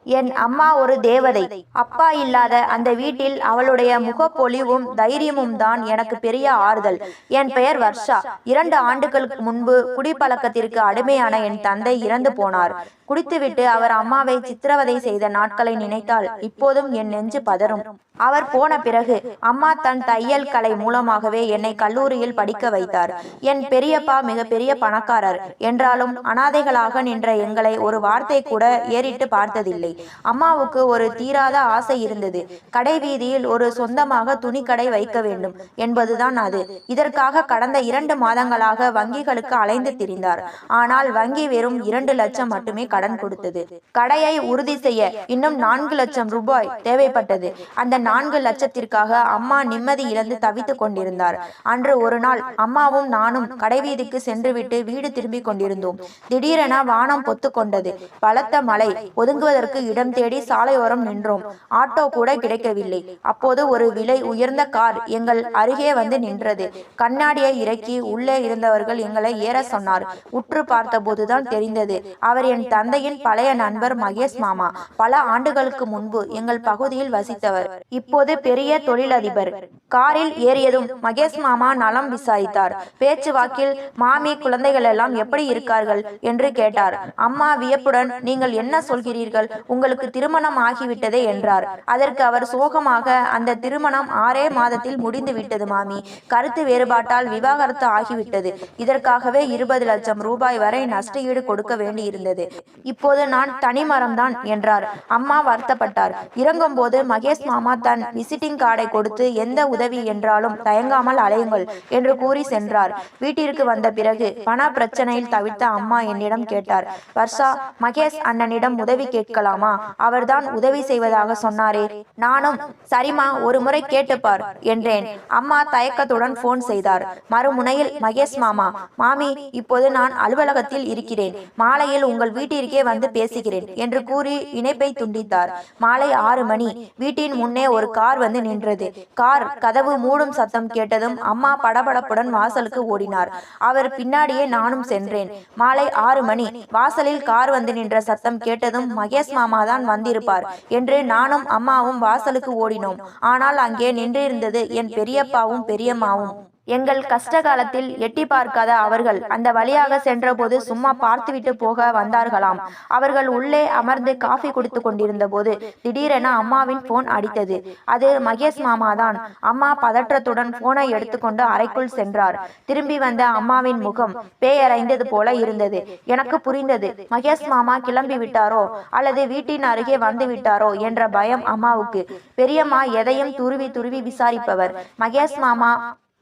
என் அம்மா ஒரு தேவதை. அப்பா இல்லாத அந்த வீட்டில் அவளுடைய முகப்பொலிவும் தைரியமும் தான் எனக்கு பெரிய ஆறுதல். என் பெயர் வர்ஷா. 2 ஆண்டுகளுக்கு முன்பு குடிப்பழக்கத்திற்கு அடிமையான என் தந்தை இறந்து போனார். குடித்துவிட்டு அவர் அம்மாவை சித்திரவதை செய்த நாட்களை நினைத்தால் இப்போதும் என் நெஞ்சு பதறும். அவர் போன பிறகு அம்மா தன் தையல் கலை மூலமாகவே என்னை கல்லூரியில் படிக்க வைத்தார். என் பெரியப்பா மிக பெரிய பணக்காரர் என்றாலும் அனாதைகளாக நின்ற எங்களை ஒரு வார்த்தை கூட ஏறிட்டு பார்த்ததில்லை. அம்மாவுக்கு ஒரு தீராத ஆசை இருந்தது. கடை வீதியில் ஒரு சொந்தமாக துணிக்கடை வைக்க வேண்டும் என்பதுதான் அது. இதற்காக கடந்த 2 மாதங்களாக வங்கிகளுக்கு அலைந்து திரிந்தார். ஆனால் வங்கி வெறும் 2 லட்சம் மட்டுமே கடன் கொடுத்தது. கடையை உறுதி செய்ய இன்னும் 4 லட்சம் ரூபாய் தேவைப்பட்டது. அந்த 4 லட்சத்திற்காக அம்மா நிம்மதி இழந்து தவித்துக் கொண்டிருந்தார். அன்று ஒரு நாள் அம்மாவும் நானும் கடைவீதிக்கு சென்றுவிட்டு வீடு திரும்பிக் கொண்டிருந்தோம். திடீரென வானம் பொத்து கொண்டது. பலத்த மழை. ஒதுங்குவதற்கு இடம் தேடி சாலையோரம் நின்றோம். ஆட்டோ கூட கிடைக்கவில்லை. அப்போது ஒரு விலை உயர்ந்த கார் எங்கள் அருகே வந்து நின்றது. கண்ணாடியை இறக்கி உள்ளே இருந்தவர்கள் எங்களை ஏற சொன்னார். உற்று பார்த்தபோதுதான் தெரிந்தது, அவர் என் தந்தையின் பழைய நண்பர் மகேஷ் மாமா. பல ஆண்டுகளுக்கு முன்பு எங்கள் பகுதியில் வசித்தவர். இப்போது பெரிய தொழிலதிபர். காரில் ஏறியதும் மகேஷ் மாமா நலம் விசாரித்தார். பேச்சு வாக்கில், மாமி, குழந்தைகள் எல்லாம் எப்படி இருக்கார்கள் என்று கேட்டார். அம்மா வியப்புடன், நீங்கள் என்ன சொல்கிறீர்கள், உங்களுக்கு திருமணம் ஆகிவிட்டதே என்றார். அதற்கு அவர் சோகமாக, அந்த திருமணம் 6 மாதத்தில் முடிந்து விட்டது மாமி. கருத்து வேறுபாட்டால் விவாகரத்து ஆகிவிட்டது. இதற்காகவே 20 லட்சம் ரூபாய் வரை நஷ்ட ஈடு கொடுக்க வேண்டியிருந்தது. இப்போது நான் தனிமரம்தான் என்றார். அம்மா வருத்தப்பட்டார். இறங்கும் போது மகேஷ் மாமா தன் விசிட்டிங் கார்டை கொடுத்து, எந்த உதவி என்றாலும் தயங்காமல் அலையுங்கள் என்று கூறி சென்றார். வீட்டிற்கு வந்த பிறகு பண பிரச்சனையில் தவிர்த்த அம்மா என்னிடம் கேட்டார், வர்ஷா, மகேஷ் அண்ணனிடம் உதவி கேட்கலாமா? அவர்தான் உதவி செய்வதாக சொன்னாரே. நானும் சரிமா, ஒரு முறை கேட்டுப்பார் என்றேன். அம்மா தயக்கத்துடன் போன் செய்தார். மறுமுனையில் மகேஷ் மாமா, மாமி, இப்போது நான் அலுவலகத்தில் இருக்கிறேன். மாலையில் உங்கள் வீட்டிற்கே வந்து பேசுகிறேன் என்று கூறி இணைப்பை துண்டித்தார். மாலை 6 மணி. வீட்டின் முன்னே ஒரு கார் வந்து நின்றது. கார் கதவு மூடும் சத்தம் கேட்டதும் அம்மா படபடப்புடன் வாசலுக்கு ஓடினார். அவர் பின்னாடியே நானும் சென்றேன். மாலை 6 மணி. வாசலில் கார் வந்து நின்ற சத்தம் கேட்டதும் மகேஷ் மாமா தான் வந்திருப்பார் என்று நானும் அம்மாவும் வாசலுக்கு ஓடினோம். ஆனால் அங்கே நின்றிருந்தது என் பெரியப்பாவும் பெரியம்மாவும். எங்கள் கஷ்ட காலத்தில் எட்டி பார்க்காத அவர்கள் அந்த வழியாக சென்றபோது சும்மா பார்த்துவிட்டு போக வந்தார்களாம். அவர்கள் உள்ளே அமர்ந்து காஃபி குடித்து கொண்டிருந்த போது திடீரென அம்மாவின் போன் அடித்தது. அது மகேஷ் மாமாதான். அம்மா பதற்றத்துடன் போனை எடுத்துக்கொண்டு அறைக்குள் சென்றார். திரும்பி வந்த அம்மாவின் முகம் பேயறைந்தது போல இருந்தது. எனக்கு புரிந்தது, மகேஷ் மாமா கிளம்பி விட்டாரோ அல்லது வீட்டின் அருகே வந்து விட்டாரோ என்ற பயம் அம்மாவுக்கு. பெரியம்மா எதையும் துருவி துருவி விசாரிப்பவர். மகேஷ் மாமா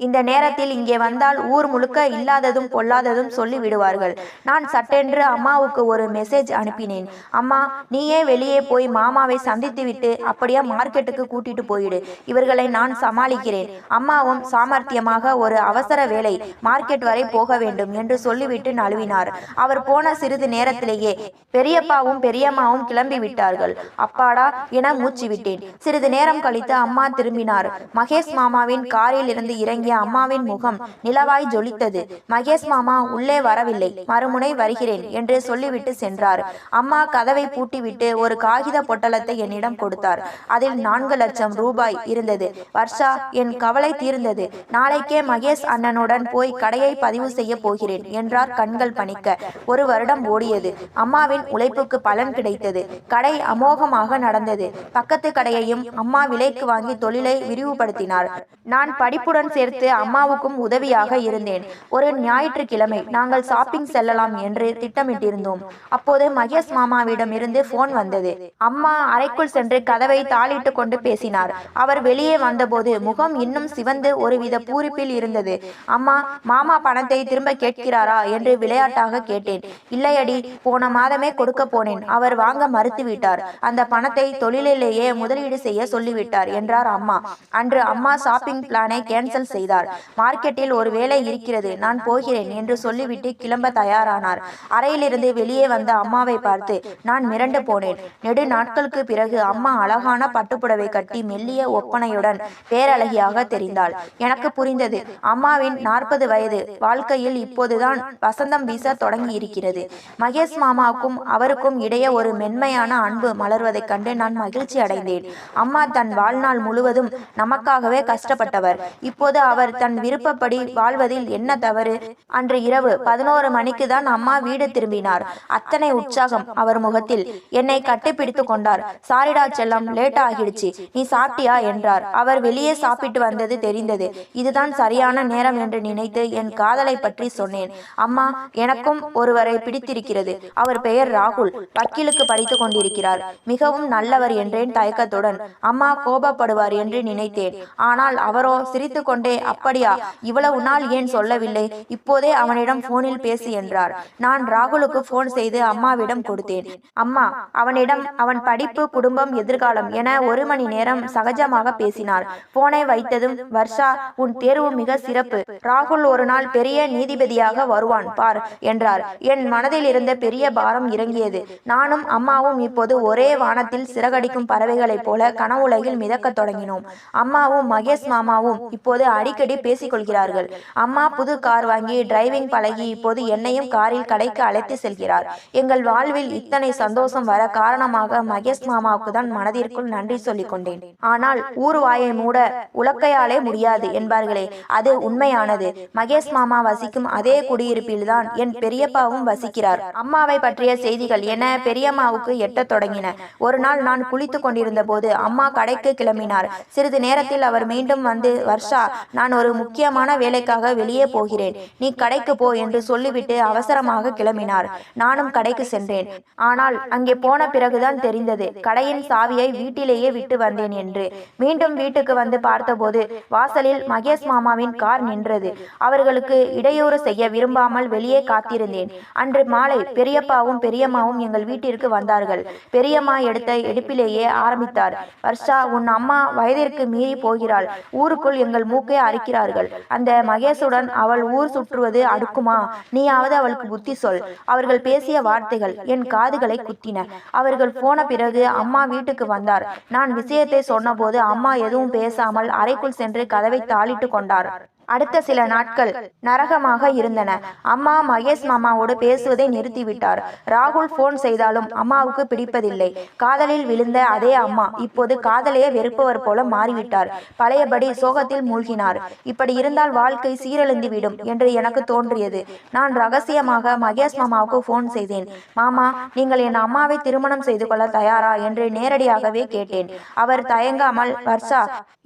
இந்த நேரத்தில் இங்கே வந்தால் ஊர் முழுக்க இல்லாததும் பொல்லாததும் சொல்லி விடுவார்கள். நான் சட்டென்று அம்மாவுக்கு ஒரு மெசேஜ் அனுப்பினேன். அம்மா, நீயே வெளியே போய் மாமாவை சந்தித்து விட்டு அப்படியே மார்க்கெட்டுக்கு கூட்டிட்டு போயிடு. இவர்களை நான் சமாளிக்கிறேன். அம்மாவும் சாமர்த்தியமாக, ஒரு அவசர வேலை, மார்க்கெட் வரை போக வேண்டும் என்று சொல்லிவிட்டு நழுவினார். அவர் போன சிறிது நேரத்திலேயே பெரியப்பாவும் பெரியம்மாவும் கிளம்பி விட்டார்கள். அப்பாடா என மூச்சு விட்டேன். சிறிது நேரம் கழித்து அம்மா திரும்பினார். மகேஷ் மாமாவின் காரில் இருந்து இறங்கி அம்மாவின் முகம் நிலவாய் ஜொலித்தது. மகேஷ் மாமா உள்ளே வரவில்லை. மறுமுனை வருகிறேன் என்று சொல்லிவிட்டு சென்றார். அம்மா கதவை பூட்டிவிட்டு ஒரு காகித பொட்டலத்தை என்னிடம் கொடுத்தார். அதில் 4 லட்சம் ரூபாய் இருந்தது. வர்ஷா, என் கவலை தீர்ந்தது. நாளைக்கே மகேஷ் அண்ணனுடன் போய் கடையை பதிவு செய்ய போகிறேன் என்றார் கண்கள் பணிக்க. 1 வருடம் ஓடியது. அம்மாவின் உழைப்புக்கு பலன் கிடைத்தது. கடை அமோகமாக நடந்தது. பக்கத்து கடையையும் அம்மா விலைக்கு வாங்கி தொழிலை விரிவுபடுத்தினார். நான் படிப்புடன் சேர்த்து அம்மாவுக்கும் உதவியாக இருந்தேன். ஒரு ஞாயிற்றுக்கிழமை நாங்கள் ஷாப்பிங் செல்லலாம் என்று திட்டமிட்டிருந்தோம். அப்போது மகேஷ் மாமாவிடம் இருந்து போன் வந்தது. அம்மா அறைக்குள் சென்று கதவை தாளிட்டு கொண்டு பேசினார். அவர் வெளியே வந்தபோது முகம் இன்னும் சிவந்து ஒருவித பூரிப்பில் இருந்தது. அம்மா, மாமா பணத்தை திரும்ப கேட்கிறாரா என்று விளையாட்டாக கேட்டேன். இல்லையடி, போன மாதமே கொடுக்க போனேன். அவர் வாங்க மறுத்துவிட்டார். அந்த பணத்தை தொழிலிலேயே முதலீடு செய்ய சொல்லிவிட்டார் என்றார் அம்மா. அன்று அம்மா ஷாப்பிங் பிளானை கேன்சல் செய்தார். செய்தார். மார்க்கெட்டில் ஒரு வேலை இருக்கிறது, நான் போகிறேன் என்று சொல்லிவிட்டு கிளம்ப தயாரானார். அறையிலிருந்து வெளியே வந்த அம்மாவை பார்த்து நான் மிரண்டு போனேன். நெடு நாட்களுக்கு பிறகு அம்மா அழகான பட்டுப்புடவை கட்டி மெல்லிய ஒப்பனையுடன் பேரழகியாக தெரிந்தாள். எனக்கு புரிந்தது, அம்மாவின் 40 வயது வாழ்க்கையில் இப்போதுதான் வசந்தம் வீச தொடங்கி இருக்கிறது. மகேஷ் மாமாவுக்கும் அவருக்கும் இடையே ஒரு மென்மையான அன்பு மலர்வதைக் கண்டு நான் மகிழ்ச்சி அடைந்தேன். அம்மா தன் வாழ்நாள் முழுவதும் நமக்காகவே கஷ்டப்பட்டவர். இப்போது அவர் தன் விருப்பப்படி வாழ்வதில் என்ன தவறு? அன்று இரவு 11 மணிக்கு தான் அம்மா வீடு திரும்பினார். அத்தனை உற்சாகம் அவர் முகத்தில். என்னை கட்டிப்பிடித்து கொண்டார். சாரிடா செல்லம், லேட் ஆகிடுச்சு, நீ சாப்பிட்டியா என்றார். அவர் வெளியே சாப்பிட்டு வந்தது தெரிந்தது. இதுதான் சரியான நேரம் என்று நினைத்து என் காதலை பற்றி சொன்னேன். அம்மா, எனக்கும் ஒருவரை பிடித்திருக்கிறது. அவர் பெயர் ராகுல். வக்கீலுக்கு படித்து கொண்டிருக்கிறார். மிகவும் நல்லவர் என்றேன் தயக்கத்துடன். அம்மா கோபப்படுவார் என்று நினைத்தேன். ஆனால் அவரோ சிரித்து கொண்டே, அப்படியா, இவ்வளவு நாள் ஏன் சொல்லவில்லை? இப்போதே அவனிடம் போனில் பேசு என்றார். நான் ராகுலுக்கு போன் செய்து அம்மாவிடம் கொடுத்தேன். அம்மா அவனிடம் அவன் படிப்பு, குடும்பம், எதிர்காலம் என 1 மணி நேரம் சகஜமாக பேசினார். போனை வைத்ததும், வர்ஷா, உன் தேர்வு மிக சிறப்பு. ராகுல் ஒரு நாள் பெரிய நீதிபதியாக வருவான் பார் என்றார். என் மனதில் இருந்த பெரிய பாரம் இறங்கியது. நானும் அம்மாவும் இப்போது ஒரே வானத்தில் சிறகடிக்கும் பறவைகளைப் போல கனவுலகில் மிதக்கத் தொடங்கினோம். அம்மாவும் மகேஷ் மாமாவும் இப்போது அடிக்கடி பேசிக்கொள்கிறார்கள். அம்மா புது கார் வாங்கி டிரைவிங் பழகி இப்போது என்னையும் காரில் கடைக்கு அழைத்து செல்கிறார். எங்கள் வாழ்வில் இத்தனை சந்தோஷம் வர காரணமாக மகேஷ் மாமாவுக்கு தான் மனதிற்குள் நன்றி சொல்லிக் கொண்டேன். ஆனால் ஊர் வாயை மூட உலக்கையாலே முடியாது என்பார்களே, அது உண்மையானது. மகேஷ் மாமா வசிக்கும் அதே குடியிருப்பில்தான் என் பெரியப்பாவும் வசிக்கிறார். அம்மாவை பற்றிய செய்திகள் என பெரியம்மாவுக்கு எட்டத் தொடங்கின. ஒரு நாள் நான் குளித்து கொண்டிருந்த போது அம்மா கடைக்கு கிளம்பினார். சிறிது நேரத்தில் அவர் மீண்டும் வந்து, வர்ஷா, நான் ஒரு முக்கியமான வேலைக்காக வெளியே போகிறேன், நீ கடைக்கு போ என்று சொல்லிவிட்டு அவசரமாக கிளம்பினார். நானும் கடைக்கு சென்றேன். ஆனால் அங்கே போன பிறகுதான் தெரிந்தது, கடையின் சாவியை வீட்டிலேயே விட்டு வந்தேன் என்று. மீண்டும் வீட்டுக்கு வந்து பார்த்தபோது வாசலில் மகேஷ் மாமாவின் கார் நின்றது. அவர்களுக்கு இடையூறு செய்ய விரும்பாமல் வெளியே காத்திருந்தேன். அன்று மாலை பெரியப்பாவும் பெரியம்மாவும் எங்கள் வீட்டிற்கு வந்தார்கள். பெரியம்மா எடுத்த எடுப்பிலேயே ஆரம்பித்தார். வர்ஷா, உன் அம்மா வயதிற்கு மீறி போகிறாள். ஊருக்குள் எங்கள் மூக்கை அரிக்கிறார்கள். அந்த மகேஷுடன் அவள் ஊர் சுற்றுவது அடுக்குமா? நீயாவது அவளுக்கு புத்தி சொல். அவர்கள் பேசிய வார்த்தைகள் என் காதுகளை குத்தின. அவர்கள் போன பிறகு அம்மா வீட்டுக்கு வந்தார். நான் விஷயத்தை சொன்னபோது அம்மா எதுவும் பேசாமல் அறைக்குள் சென்று கதவை தாளிட்டு கொண்டார். அடுத்த சில நாட்கள் நரகமாக இருந்தன. அம்மா மகேஷ் மாமாவோடு பேசுவதை நிறுத்திவிட்டார். ராகுல் போன் செய்தாலும் அம்மாவுக்கு பிடிப்பதில்லை. காதலில் விழுந்த அதே அம்மா இப்போது காதலையே வெறுப்பவர் போல மாறிவிட்டார். பழையபடி சோகத்தில் மூழ்கினார். இப்படி இருந்தால் வாழ்க்கை சீரழிந்துவிடும் என்று எனக்கு தோன்றியது. நான் ரகசியமாக மகேஷ் மாமாவுக்கு போன் செய்தேன். மாமா, நீங்கள் என் அம்மாவை திருமணம் செய்து கொள்ள தயாரா என்று நேரடியாகவே கேட்டேன். அவர் தயங்காமல், வர்ஷா,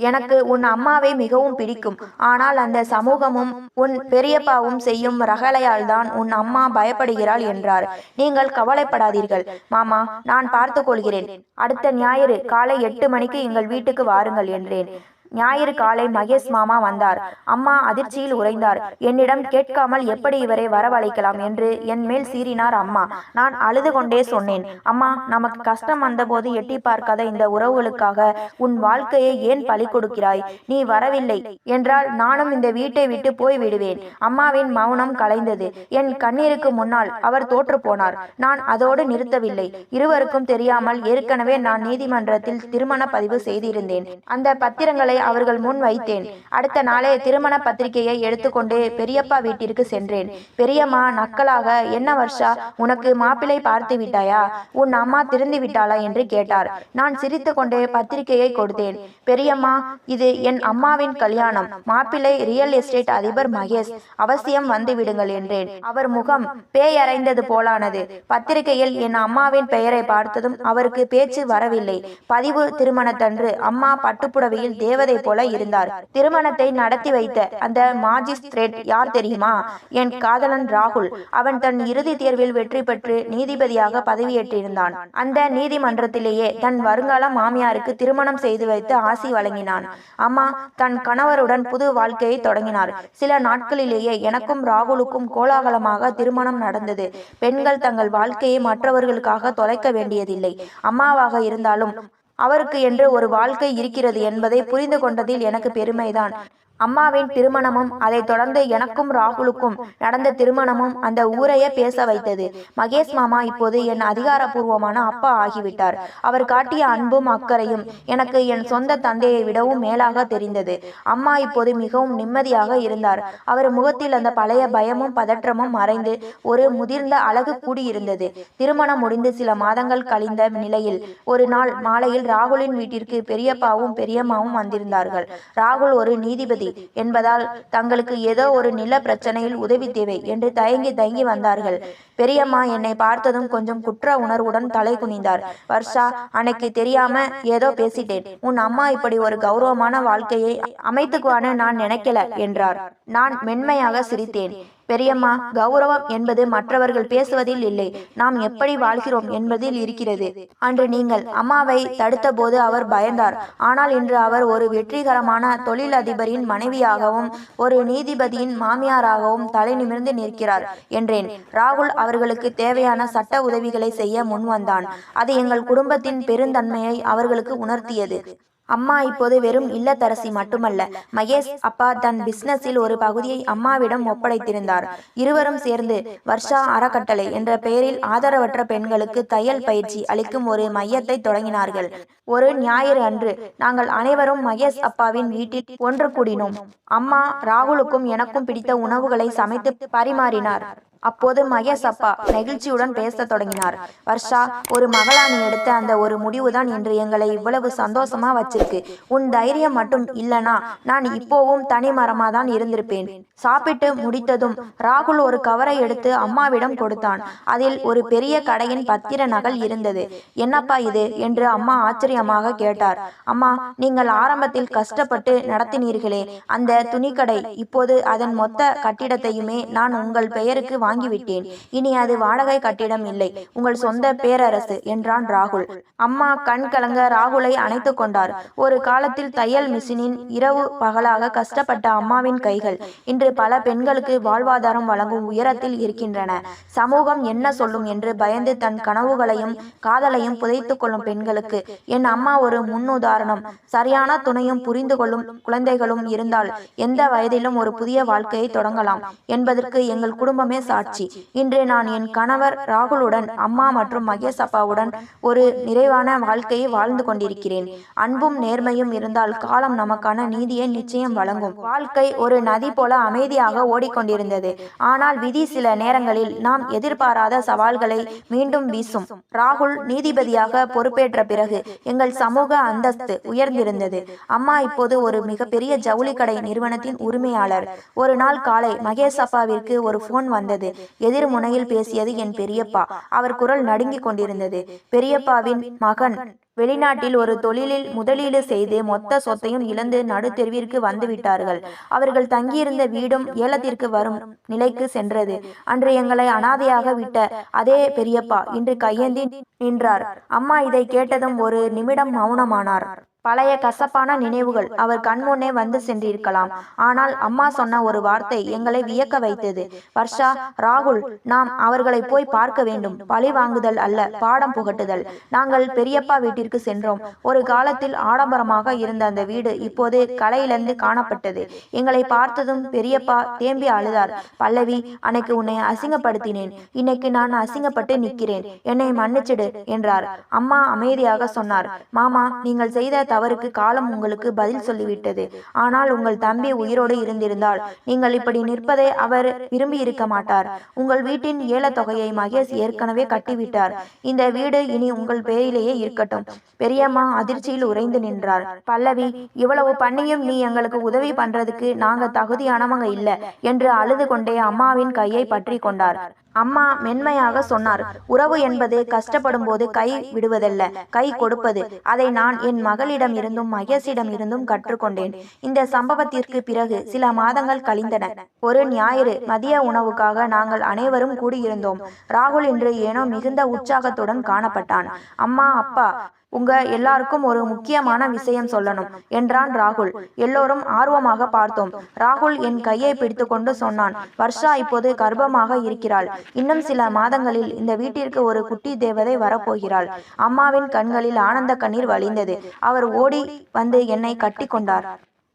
எனக்கு உன் அம்மாவை மிகவும் பிடிக்கும். ஆனால் அந்த சமூகமும் உன் பெரியப்பாவும் செய்யும் ரகளையால் தான் உன் அம்மா பயப்படுகிறாள் என்றார். நீங்கள் கவலைப்படாதீர்கள் மாமா, நான் பார்த்து கொள்கிறேன். அடுத்த ஞாயிறு காலை 8 மணிக்கு எங்கள் வீட்டுக்கு வாருங்கள் என்றேன். ஞாயிறு காலை மகேஷ் மாமா வந்தார். அம்மா அதிர்ச்சியில் உறைந்தார். என்னிடம் கேட்காமல் எப்படி இவரை வரவழைக்கலாம் என்று என் மேல் சீறினார் அம்மா. நான் அழுது கொண்டே சொன்னேன், அம்மா, நமக்கு கஷ்டம் வந்தபோது எட்டி பார்க்காத இந்த உறவுகளுக்காக உன் வாழ்க்கையை ஏன் பலி கொடுக்கிறாய்? நீ வரவில்லை என்றால் நானும் இந்த வீட்டை விட்டு போய் விடுவேன். அம்மாவின் மௌனம் கலைந்தது. என் கண்ணீருக்கு முன்னால் அவர் தோற்று போனார். நான் அதோடு நிறுத்தவில்லை. இருவருக்கும் தெரியாமல் ஏற்கனவே நான் நீதிமன்றத்தில் திருமண பதிவு செய்திருந்தேன். அந்த பத்திரங்களை அவர்கள் முன் வைத்தேன். அடுத்த நாளே திருமண பத்திரிகையை எடுத்துக்கொண்டு பெரியப்பா வீட்டிற்கு சென்றேன். பெரியம்மா நக்கலாக, என்ன வர்ஷா, உனக்கு மாப்பிள்ளை பார்த்து விட்டாயா? உன் அம்மா திருந்து விட்டாளா என்று கேட்டார். நான் சிரித்து கொண்டே பத்திரிகையை கொடுத்தேன். பெரியம்மா, இது என் அம்மாவின் கல்யாணம். மாப்பிள்ளை ரியல் எஸ்டேட் அதிபர் மகேஷ். அவசியம் வந்து விடுங்கள் என்றேன். அவர் முகம் பேயறைந்தது போலானது. பத்திரிகையில் என் அம்மாவின் பெயரை பார்த்ததும் அவருக்கு பேச்சு வரவில்லை. பதிவு திருமணத்தன்று அம்மா பட்டுப்புடவையில் தேவதை போல இருந்தார். திருமணத்தை நடத்தி வைத்த அந்த மாஜிஸ்திரேட் யார் தெரியுமா? என் காதலன் ராகுல். அவன் தன் இறுதி தேர்வில் வெற்றி பெற்று நீதிபதியாக பதவியேற்றிருந்தான். அந்த நீதிமன்றத்திலேயே தன் வருங்கால மாமியாருக்கு திருமணம் செய்து வைத்து ஆசி வழங்கினான். அம்மா தன் கணவருடன் புது வாழ்க்கையை தொடங்கினார். சில நாட்களிலேயே எனக்கும் ராகுலுக்கும் கோலாகலமாக திருமணம் நடந்தது. பெண்கள் தங்கள் வாழ்க்கையை மற்றவர்களுக்காக தொலைக்க வேண்டியதில்லை. அம்மாவாக இருந்தாலும் அவருக்கு என்று ஒரு வாழ்க்கை இருக்கிறது என்பதை புரிந்து கொண்டதில் எனக்கு பெருமைதான். அம்மாவின் திருமணமும் அதைத் தொடர்ந்து எனக்கும் ராகுலுக்கும் நடந்த திருமணமும் அந்த ஊரையே பேச வைத்தது. மகேஷ் மாமா இப்போது என் அதிகாரப்பூர்வமான அப்பா ஆகிவிட்டார். அவர் காட்டிய அன்பும் அக்கறையும் எனக்கு என் சொந்த தந்தையை விடவும் மேலாக தெரிந்தது. அம்மா இப்போது மிகவும் நிம்மதியாக இருந்தார். அவர் முகத்தில் அந்த பழைய பயமும் பதற்றமும் மறைந்து ஒரு முதிர்ந்த அழகு கூடியிருந்தது. திருமணம் முடிந்து சில மாதங்கள் கழிந்த நிலையில் ஒரு நாள் மாலையில் ராகுலின் வீட்டிற்கு பெரியப்பாவும் பெரியம்மாவும் வந்திருந்தார்கள். ராகுல் ஒரு நீதிபதி என்பதால் தங்களுக்கு ஏதோ ஒரு நில பிரச்சனையில் உதவி தேவை என்று தயங்கி வந்தார்கள். பெரியம்மா என்னை பார்த்ததும் கொஞ்சம் குற்ற உணர்வுடன் தலை குனிந்தார். வர்ஷா, அன்னைக்கு தெரியாம ஏதோ பேசிட்டேன். உன் அம்மா இப்படி ஒரு கௌரவமான வாழ்க்கையை அமைத்துக்குவான்னு நான் நினைக்கல என்றார். நான் மென்மையாக சிரித்தேன். பெரியம்மா, கௌரவம் என்பது மற்றவர்கள் பேசுவதில் இல்லை, நாம் எப்படி வாழ்கிறோம் என்பதில் இருக்கிறது. அன்று நீங்கள் அம்மாவை தடுத்த போது அவர் பயந்தார். ஆனால் இன்று அவர் ஒரு வெற்றிகரமான தொழிலதிபரின் மனைவியாகவும் ஒரு நீதிபதியின் மாமியாராகவும் தலை நிமிர்ந்து நிற்கிறார் என்றேன். ராகுல் அவர்களுக்கு தேவையான சட்ட உதவிகளை செய்ய முன்வந்தான். அது எங்கள் குடும்பத்தின் பெருந்தன்மையை அவர்களுக்கு உணர்த்தியது. அம்மா இப்போது வெறும் இல்லத்தரசி மட்டுமல்ல. மகேஷ் அப்பா தன் பிசினஸில் ஒரு பகுதியை அம்மாவிடம் ஒப்படைத்திருந்தார். இருவரும் சேர்ந்து வர்ஷா அறக்கட்டளை என்ற பெயரில் ஆதரவற்ற பெண்களுக்கு தையல் பயிற்சி அளிக்கும் ஒரு மையத்தை தொடங்கினார்கள். ஒரு ஞாயிறு அன்று நாங்கள் அனைவரும் மகேஷ் அப்பாவின் வீட்டில் ஒன்று கூடினோம். அம்மா ராகுலுக்கும் எனக்கும் பிடித்த உணவுகளை சமைத்து பரிமாறினார். அப்போது மகேஷ் அப்பா நெகிழ்ச்சியுடன் பேசத் தொடங்கினார். வர்ஷா, ஒரு மகளா நீ எடுத்த அந்த ஒரு முடிவுதான் இன்று எங்களை இவ்வளவு சந்தோஷமா வச்சிருக்கு. உன் தைரியம் மட்டும் இல்லனா நான் இப்போவும் தனி மரமா தான் இருந்திருப்பேன். சாப்பிட்டு முடித்ததும் ராகுல் ஒரு கவரை எடுத்து அம்மாவிடம் கொடுத்தான். அதில் ஒரு பெரிய கடையின் பத்திர நகல் இருந்தது. என்னப்பா இது என்று அம்மா ஆச்சரியமாக கேட்டார். அம்மா, நீங்கள் ஆரம்பத்தில் கஷ்டப்பட்டு நடத்தினீர்களே அந்த துணிக்கடை, இப்போது அதன் மொத்த கட்டிடத்தையுமே நான் உங்கள் பெயருக்கு வாங்கிவிட்டேன். இனி அது வாடகை கட்டிடம் இல்லை, உங்கள் சொந்த பேரரசு என்றான் ராகுல். அம்மா கண் கலங்க ராகுலை அணைத்து கொண்டார். ஒரு காலத்தில் தையல் மிஷினின் இரவு பகலாக கஷ்டப்பட்ட அம்மாவின் கைகள் இன்று பல பெண்களுக்கு வாழ்வாதாரம் வழங்கும் உயரத்தில் இருக்கின்றன. சமூகம் என்ன சொல்லும் என்று பயந்து தன் கனவுகளையும் காதலையும் புதைத்து கொள்ளும் பெண்களுக்கு என் அம்மா ஒரு முன்னுதாரணம். சரியான துணையும் புரிந்து கொள்ளும் குழந்தைகளும் இருந்தால் எந்த வயதிலும் ஒரு புதிய வாழ்க்கையை தொடங்கலாம் என்பதற்கு எங்கள் குடும்பமே சாட்சி. இன்று நான் என் கணவர் ராகுலுடன் அம்மா மற்றும் மகேஷ் அப்பாவுடன் ஒரு நிறைவான வாழ்க்கையை வாழ்ந்து கொண்டிருக்கிறேன். அன்பும் நேர்மையும் இருந்தால் காலம் நமக்கான நீதியை நிச்சயம் வழங்கும். வாழ்க்கை ஒரு நதி போல அமைதியாக ஓடிக்கொண்டிருந்தது. ஆனால் விதி சில நேரங்களில் நாம் எதிர்பாராத சவால்களை மீண்டும் வீசும். ராகுல் நீதிபதியாக பொறுப்பேற்ற பிறகு எங்கள் சமூக அந்தஸ்து உயர்ந்திருந்தது. அம்மா இப்போது ஒரு மிகப்பெரிய ஜவுளி கடை நிறுவனத்தின் உரிமையாளர். ஒரு நாள் காலை மகேஷ் அப்பாவிற்கு ஒரு போன் வந்தது. எதிர் முனையில் பேசியது என் பெரியப்பா. அவர் குரல் நடுங்கிக் கொண்டிருந்தது. பெரியப்பாவின் மகன் வெளிநாட்டில் ஒரு தொழிலில் முதலீடு செய்து மொத்த சொத்தையும் இழந்து நடுத்தெருவிற்கு வந்துவிட்டார்கள். அவர்கள் தங்கியிருந்த வீடும் ஏலத்திற்கு வரும் நிலைக்கு சென்றது. அன்று எங்களை அனாதையாக விட்ட அதே பெரியப்பா இன்று கையேந்தி நின்றார். அம்மா இதை கேட்டதும் ஒரு நிமிடம் மௌனமானார். பழைய கசப்பான நினைவுகள் அவர் கண்முன்னே வந்து சென்றிருக்கலாம். ஆனால் அம்மா சொன்ன ஒரு வார்த்தை எங்களை வியக்க வைத்தது. வர்ஷா, ராகுல், நாம் அவர்களை போய் பார்க்க வேண்டும். பழி வாங்குதல் அல்ல, பாடம் புகட்டுதல். நாங்கள் பெரியப்பா வீட்டிற்கு சென்றோம். ஒரு காலத்தில் ஆடம்பரமாக இருந்த அந்த வீடு இப்போது களையிழந்து காணப்பட்டது. எங்களை பார்த்ததும் பெரியப்பா தேம்பி அழுதார். பல்லவி, அன்னைக்கு உன்னை அசிங்கப்படுத்தினேன். இன்னைக்கு நான் அசிங்கப்பட்டு நிற்கிறேன். என்னை மன்னிச்சிடு என்றார். அம்மா அமைதியாக சொன்னார். மாமா, நீங்கள் செய்த தவறுக்கு காலம் உங்களுக்கு பதில் சொல்லிவிட்டது. ஆனால் உங்கள் தம்பி உயிரோடு இருந்திருந்தால் நீங்கள் இப்படி நிற்பதை அவர் விரும்பி இருக்க மாட்டார். உங்கள் வீட்டின் ஏலத்தொகையை மகேஷ் ஏற்கனவே கட்டிவிட்டார். இந்த வீடு இனி உங்கள் பெயரிலேயே இருக்கட்டும். பெரியம்மா அதிர்ச்சியில் உறைந்து நின்றார். பல்லவி, இவ்வளவு பண்ணியும் நீ எங்களுக்கு உதவி பண்றதுக்கு நாங்க தகுதியானவங்க இல்ல என்று அழுது கொண்டே அம்மாவின் கையை பற்றி கொண்டார். அம்மா மென்மையாக சொன்னார். உறவு என்பது கஷ்டப்படும் போது கை விடுவதல்ல, கை கொடுப்பது. அதை நான் என் மகளிடம் இருந்தும் மகேஷிடம் இருந்தும் கற்றுக்கொண்டேன். இந்த சம்பவத்திற்கு பிறகு சில மாதங்கள் கழிந்தன. ஒரு ஞாயிறு மதிய உணவுக்காக நாங்கள் அனைவரும் கூடியிருந்தோம். ராகுல் இன்று ஏனோ மிகுந்த உற்சாகத்துடன் காணப்பட்டான். அம்மா, அப்பா, உங்க எல்லாருக்கும் ஒரு முக்கியமான விஷயம் சொல்லணும் என்றான் ராகுல். எல்லோரும் ஆர்வமாக பார்த்தோம். ராகுல் என் கையை பிடித்துக்கொண்டு சொன்னான். வர்ஷா இப்போது கர்ப்பமாக இருக்கிறாள். இன்னும் சில மாதங்களில் இந்த வீட்டிற்கு ஒரு குட்டி தேவதை வரப்போகிறாள். அம்மாவின் கண்களில் ஆனந்த கண்ணீர் வழிந்தது. அவர் ஓடி வந்து என்னை கட்டி கொண்டார்.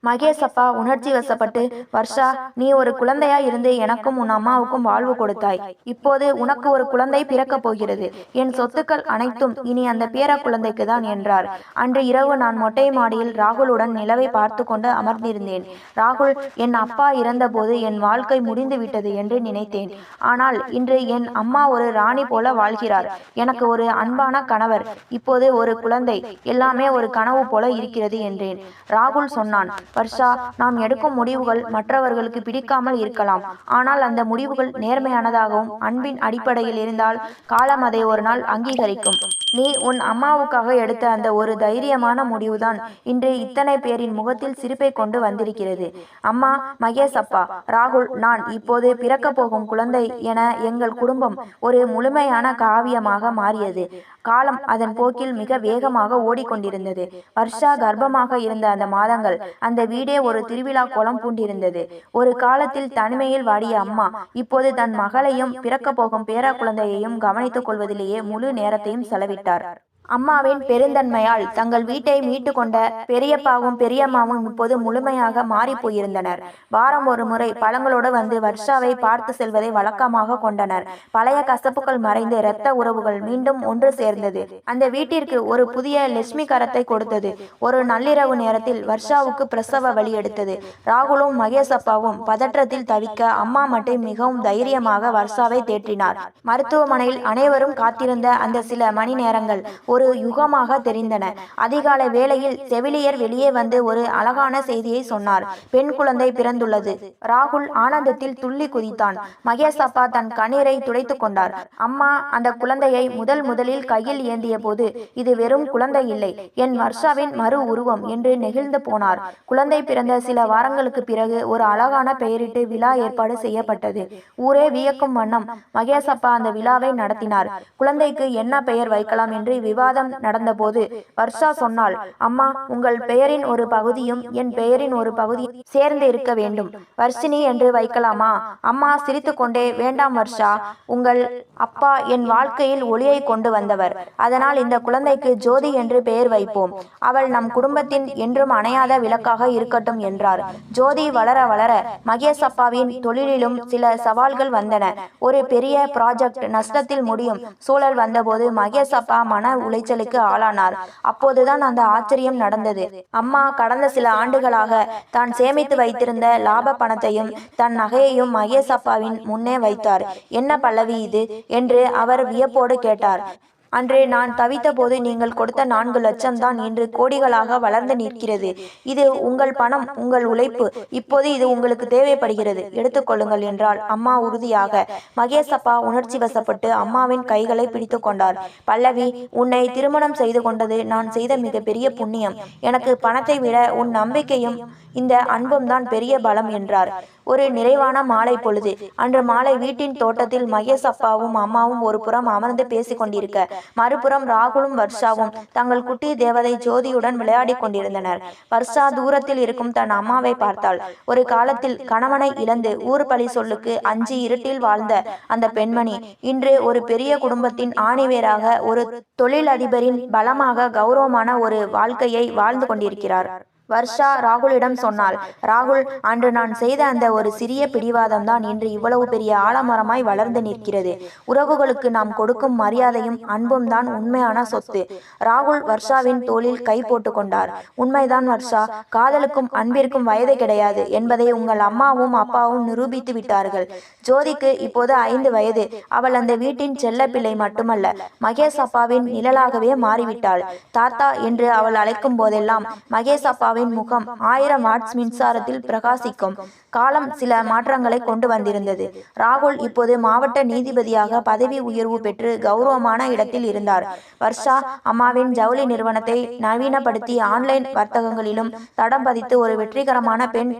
மகேஷ் அப்பா உணர்ச்சி வசப்பட்டு, வர்ஷா, நீ ஒரு குழந்தையா இருந்து எனக்கும் உன் அம்மாவுக்கும் வாழ்வு கொடுத்தாய். இப்போது உனக்கு ஒரு குழந்தை பிறக்கப் போகிறது. என் சொத்துக்கள் அனைத்தும் இனி அந்த பேர குழந்தைக்கு தான் என்றார். அன்று இரவு நான் மொட்டை மாடியில் ராகுலுடன் நிலவை பார்த்து கொண்டு அமர்ந்திருந்தேன். ராகுல், என் அப்பா இறந்தபோது என் வாழ்க்கை முடிந்து விட்டது என்று நினைத்தேன். ஆனால் இன்று என் அம்மா ஒரு ராணி போல வாழ்கிறார். எனக்கு ஒரு அன்பான கணவர், இப்போது ஒரு குழந்தை, எல்லாமே ஒரு கனவு போல இருக்கிறது என்றேன். ராகுல் சொன்னான், வர்ஷா, நாம் எடுக்கும் முடிவுகள் மற்றவர்களுக்கு பிடிக்காமல் இருக்கலாம். ஆனால் அந்த முடிவுகள் நேர்மையானதாகவும் அன்பின் அடிப்படையில் இருந்தால் காலம் அதை ஒரு நாள் அங்கீகரிக்கும். நீ உன் அம்மாவுக்காக எடுத்த அந்த ஒரு தைரியமான முடிவுதான் இன்று இத்தனை பேரின் முகத்தில் சிரிப்பை கொண்டு வந்திருக்கிறது. அம்மா, மகேஷ் அப்பா, ராகுல், நான் இப்போது பிறக்க போகும் குழந்தை என எங்கள் குடும்பம் ஒரு முழுமையான காவியமாக மாறியது. காலம் அதன் போக்கில் மிக வேகமாக ஓடிக்கொண்டிருந்தது. வர்ஷா கர்ப்பமாக இருந்த அந்த மாதங்கள் அந்த வீடே ஒரு திருவிழா கோலம் பூண்டிருந்தது. ஒரு காலத்தில் தனிமையில் வாடிய அம்மா இப்போது தன் மகளையும் பிறக்க போகும் பேர குழந்தையையும் கவனித்துக் கொள்வதிலேயே முழு நேரத்தையும் செலவிட்டார். அம்மாவின் பெருந்தன்மையால் தங்கள் வீட்டை மீட்டு கொண்ட பெரியப்பாவும் பெரியம்மாவும் இப்போது முழுமையாக மாறி போயிருந்தனர். வாரம் ஒரு முறை பழங்களோடு வந்து வர்ஷாவை பார்த்து செல்வதை வழக்கமாக கொண்டனர். பழைய கசப்புகள் மறைந்து இரத்த உறவுகள் மீண்டும் ஒன்று சேர்ந்தது. அந்த வீட்டிற்கு ஒரு புதிய லட்சுமி கரத்தை கொடுத்தது. ஒரு நள்ளிரவு நேரத்தில் வர்ஷாவுக்கு பிரசவ வலி எடுத்தது. ராகுலும் மகேஷ் அப்பாவும் பதற்றத்தில் தவிக்க அம்மா மட்டும் மிகவும் தைரியமாக வர்ஷாவை தேற்றினார். மருத்துவமனையில் அனைவரும் காத்திருந்த அந்த சில மணி நேரங்கள் ஒரு யுகமாக தெரிந்தன. அதிகாலை வேளையில் செவிலியர் வெளியே வந்து ஒரு அழகான செய்தியை சொன்னார். பெண் குழந்தை பிறந்துள்ளது. ராகுல் ஆனந்தத்தில் துள்ளி குதித்தான். மகேஷ் அப்பா தன் கண்ணீரை துடைத்து கொண்டார். அம்மா அந்த குழந்தையை முதலில் கையில் ஏந்திய போது, இது வெறும் குழந்தை இல்லை, என் வர்ஷாவின் மறு உருவம் என்று நெகிழ்ந்து போனார். குழந்தை பிறந்த சில வாரங்களுக்கு பிறகு ஒரு அழகான பெயரிட்டு விழா ஏற்பாடு செய்யப்பட்டது. ஊரே வியக்கும் வண்ணம் மகேஷ் அப்பா அந்த விழாவை நடத்தினார். குழந்தைக்கு என்ன பெயர் வைக்கலாம் என்று விவாதம் நடந்தபோது வர்ஷா சொன்னாள், அம்மா, உங்கள் பெயரின் ஒரு பகுதியும் என் பெயரின் ஒரு பகுதியும் சேர்ந்து இருக்க வேண்டும். வர்ஷினி என்று வைக்கலாமா? அம்மா சிரித்து கொண்டே, வேண்டாம் வர்ஷா, உங்கள் அப்பா என் வாழ்க்கையில் ஒளியை கொண்டு வந்தவர். அதனால் இந்த குழந்தைக்கு ஜோதி என்று பெயர் வைப்போம். அவள் நம் குடும்பத்தின் என்றும் அணையாத விளக்காக இருக்கட்டும் என்றார். ஜோதி வளர வளர மகேஷ் அப்பாவின் தொழிலிலும் சில சவால்கள் வந்தன. ஒரு பெரிய ப்ராஜெக்ட் நஷ்டத்தில் முடியும் சூழல் வந்தபோது மகேஷ் அப்பா மன உளைச்சலுக்கு ஆளானார். அப்போதுதான் அந்த ஆச்சரியம் நடந்தது. அம்மா கடந்த சில ஆண்டுகளாக தான் சேமித்து வைத்திருந்த லாப பணத்தையும் தன் நகையையும் மகேஷ் அப்பாவின் முன்னே வைத்தார். என்ன பல்லவி இது என்று அவர் வியப்போடு கேட்டார். அன்று நான் தவித்த போது நீங்கள் கொடுத்த 4 லட்சம் தான் இன்று கோடிகளாக வளர்ந்து நிற்கிறது. இது உங்கள் பணம், உங்கள் உழைப்பு. இப்போது இது உங்களுக்கு தேவைப்படுகிறது, எடுத்துக்கொள்ளுங்கள் என்றாள் அம்மா உறுதியாக. மகேஷ் அப்பா உணர்ச்சி வசப்பட்டு அம்மாவின் கைகளை பிடித்து கொண்டார். பல்லவி, உன்னை திருமணம் செய்து கொண்டது நான் செய்த மிகப்பெரிய புண்ணியம். எனக்கு பணத்தை விட உன் நம்பிக்கையும் இந்த அன்பும் தான் பெரிய பலம் என்றார். ஒரு நிறைவான மாலை பொழுது. அன்று மாலை வீட்டின் தோட்டத்தில் மகேஷ் அப்பாவும் அம்மாவும் ஒரு புறம் அமர்ந்து பேசிக் கொண்டிருக்க, மறுபுறம் ராகுலும் வர்ஷாவும் தங்கள் குட்டி தேவதை ஜோதியுடன் விளையாடி கொண்டிருந்தனர். வர்ஷா தூரத்தில் இருக்கும் தன் அம்மாவை பார்த்தாள். ஒரு காலத்தில் கணவனை இழந்து ஊர் பழி சொல்லுக்கு அஞ்சி இருட்டில் வாழ்ந்த அந்த பெண்மணி இன்று ஒரு பெரிய குடும்பத்தின் ஆணிவேராக, ஒரு தொழிலதிபரின் பலமாக கௌரவமான ஒரு வாழ்க்கையை வாழ்ந்து கொண்டிருக்கிறார். வர்ஷா ராகுலிடம் சொன்னாள், ராகுல், அன்று நான் செய்த அந்த ஒரு சிறிய பிடிவாதம் தான் இன்று இவ்வளவு பெரிய ஆலமரமாய் வளர்ந்து நிற்கிறது. உறவுகளுக்கு நாம் கொடுக்கும் மரியாதையும் அன்பும் தான் உண்மையான சொத்து. ராகுல் வர்ஷாவின் தோளில் கை போட்டு கொண்டார். உண்மைதான் வர்ஷா, காதலுக்கும் அன்பிற்கும் வயது கிடையாது என்பதை உங்கள் அம்மாவும் அப்பாவும் நிரூபித்து விட்டார்கள். ஜோதிக்கு இப்போது 5 வயது. அவள் அந்த வீட்டின் செல்ல பிள்ளை மட்டுமல்ல, மகேஷ் அப்பாவின் நிழலாகவே மாறிவிட்டாள். தாத்தா என்று அவள் அழைக்கும் போதெல்லாம் மகேஷ் அப்பாவின் முகம் 1000 வாட்ஸ் மின்சாரத்தில் பிரகாசிக்கும். காலம் சில மாற்றங்களை கொண்டு வந்திருந்தது. ராகுல் இப்போது மாவட்ட நீதிபதியாக பதவி உயர்வு பெற்று கௌரவமான இடத்தில் இருந்தார். வர்ஷா அம்மாவின் ஜவுளி நிறுவனத்தை நவீனப்படுத்தி ஆன்லைன் வர்த்தகங்களிலும் தடம் பதித்து ஒரு வெற்றிகரமான பெண்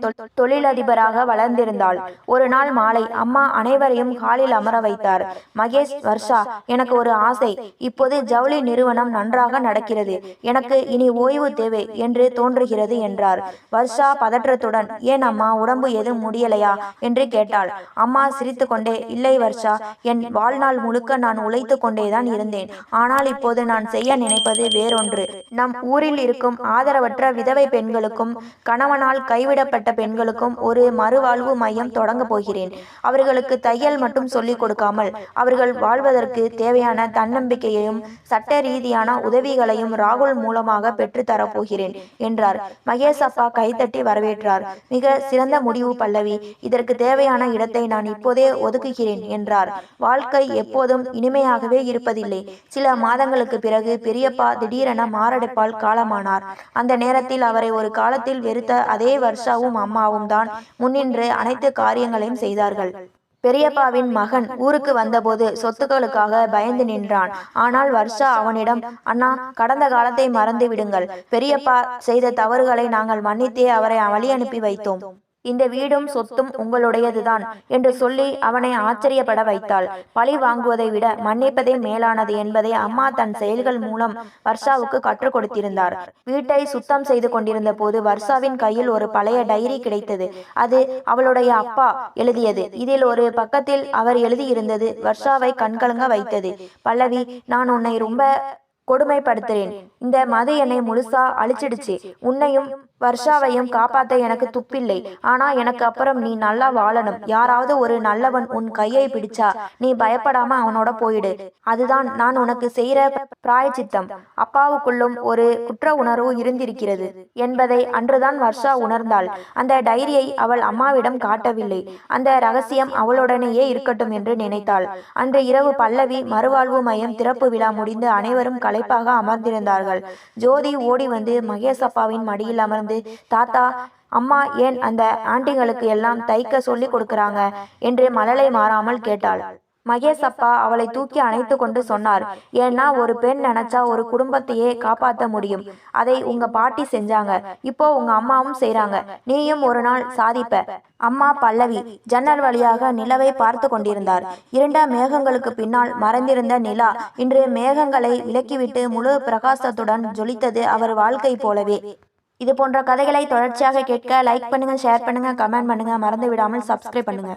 தொழிலதிபராக வளர்ந்திருந்தாள். ஒரு நாள் மாலை அம்மா அனைவரையும் ஹாலில் அமர வைத்தார். மகேஷ், வர்ஷா, எனக்கு ஒரு ஆசை. இப்போது ஜவுளி நிறுவனம் நன்றாக நடக்கிறது. எனக்கு இனி ஓய்வு தேவை என்று தோன்றுகிறது இருக்கிறது என்றார். வர்ஷா பதற்றத்துடன், ஏன் அம்மா, உடம்பு எதுவும் முடியலையா என்று கேட்டாள். அம்மா சிரித்து கொண்டே, இல்லை வர்ஷா, என் வாழ்நாள் முழுக்க நான் உழைத்து கொண்டேதான் இருந்தேன். ஆனால் இப்போது நான் செய்ய நினைப்பது வேறொன்று. நம் ஊரில் இருக்கும் ஆதரவற்ற விதவை பெண்களுக்கும் கணவனால் கைவிடப்பட்ட பெண்களுக்கும் ஒரு மறுவாழ்வு மையம் தொடங்க போகிறேன். அவர்களுக்கு தையல் மட்டும் சொல்லிக் கொடுக்காமல் அவர்கள் வாழ்வதற்கு தேவையான தன்னம்பிக்கையையும் சட்ட ரீதியான உதவிகளையும் ராகுல் மூலமாக பெற்றுத்தரப்போகிறேன் என்றார். மகேஷ் அப்பா கைத்தட்டி வரவேற்றார். மிக சிறந்த முடிவு பல்லவி. இதற்கு தேவையான இடத்தை நான் இப்போதே ஒதுக்குகிறேன் என்றார். வாழ்க்கை எப்போதும் இனிமையாகவே இருப்பதில்லை. சில மாதங்களுக்கு பிறகு பெரியப்பா திடீரென மாரடைப்பால் காலமானார். அந்த நேரத்தில் அவரை ஒரு காலத்தில் வெறுத்த அதே வர்ஷாவும் அம்மாவும் தான் முன்னின்று அனைத்து காரியங்களையும் செய்தார்கள். பெரியப்பாவின் மகன் ஊருக்கு வந்தபோது சொத்துக்களுக்காக பயந்து நின்றான். ஆனால் வர்ஷா அவனிடம், அண்ணா, கடந்த காலத்தை மறந்து விடுங்கள். பெரியப்பா செய்த தவறுகளை நாங்கள் மன்னித்தே அவரை வழி அனுப்பி வைத்தோம். இந்த வீடும் சொத்தும் உங்களுடையதுதான் என்று சொல்லி அவனை ஆச்சரியப்பட வைத்தாள். பழி வாங்குவதை விட மன்னிப்பதே மேலானது என்பதை அம்மா தன் செயல்கள் மூலம் வர்ஷாவுக்கு கற்றுக் கொடுத்திருந்தார். வீட்டை சுத்தம் செய்து கொண்டிருந்த போது வர்ஷாவின் கையில் ஒரு பழைய டைரி கிடைத்தது. அது அவளுடைய அப்பா எழுதியது. இதில் ஒரு பக்கத்தில் அவர் எழுதியிருந்தது வர்ஷாவை கண்கலங்க வைத்தது. பல்லவி, நான் உன்னை ரொம்ப கொடுமைப்படுத்துறேன். இந்த மது என்னை முழுசா அழிச்சிடுச்சு. உன்னையும் வர்ஷாவையும் காப்பாத்த எனக்கு துப்பில்லை. ஆனா எனக்கு அப்புறம் நீ நல்லா வாழணும். யாராவது ஒரு நல்லவன் உன் கையை பிடிச்சா நீ பயப்படாம அவனோட போயிடு. அதுதான் நான் உனக்கு செய்யற பிராயச்சித்தம். அப்பாவுக்குள்ளும் ஒரு குற்ற உணர்வு இருந்திருக்கிறது என்பதை அன்றுதான் வர்ஷா உணர்ந்தாள். அந்த டைரியை அவள் அம்மாவிடம் காட்டவில்லை. அந்த ரகசியம் அவளுடனேயே இருக்கட்டும் என்று நினைத்தாள். அன்று இரவு பல்லவி மறுவாழ்வு மையம் திறப்பு விழா முடிந்து அனைவரும் களைப்பாக அமர்ந்திருந்தார்கள். ஜோதி ஓடி வந்து மகேஷ் அப்பாவின் மடியில் அமர்ந்து, தாத்தா, அம்மா ஏன் அந்த ஆண்டிங்களுக்கு எல்லாம் தைக்க சொல்லி கொடுக்கறாங்க என்று மழலை மாறாமல் கேட்டாள். மகேஷ் அப்பா அவளை தூக்கி அணைத்து கொண்டு சொன்னார், ஏன்னா ஒரு பெண் நினைச்சா ஒரு குடும்பத்தையே காப்பாற்ற முடியும். அதை உங்க பாட்டி செஞ்சாங்க. இப்போ உங்க அம்மாவும் செய்றாங்க. நீயும் ஒரு நாள் சாதிப்ப. அம்மா பல்லவி ஜன்னல் வழியாக நிலவை பார்த்து கொண்டிருந்தார். இருண்ட மேகங்களுக்கு பின்னால் மறைந்திருந்த நிலா இன்று மேகங்களை விலக்கிவிட்டு முழு பிரகாசத்துடன் ஜொலித்தது அவர் வாழ்க்கை போலவே. இது போன்ற கதைகளை தொடர்ச்சியாக கேட்க லைக் பண்ணுங்க, ஷேர் பண்ணுங்க, கமெண்ட் பண்ணுங்க. மறந்து விடாமல் சப்ஸ்கிரைப் பண்ணுங்க.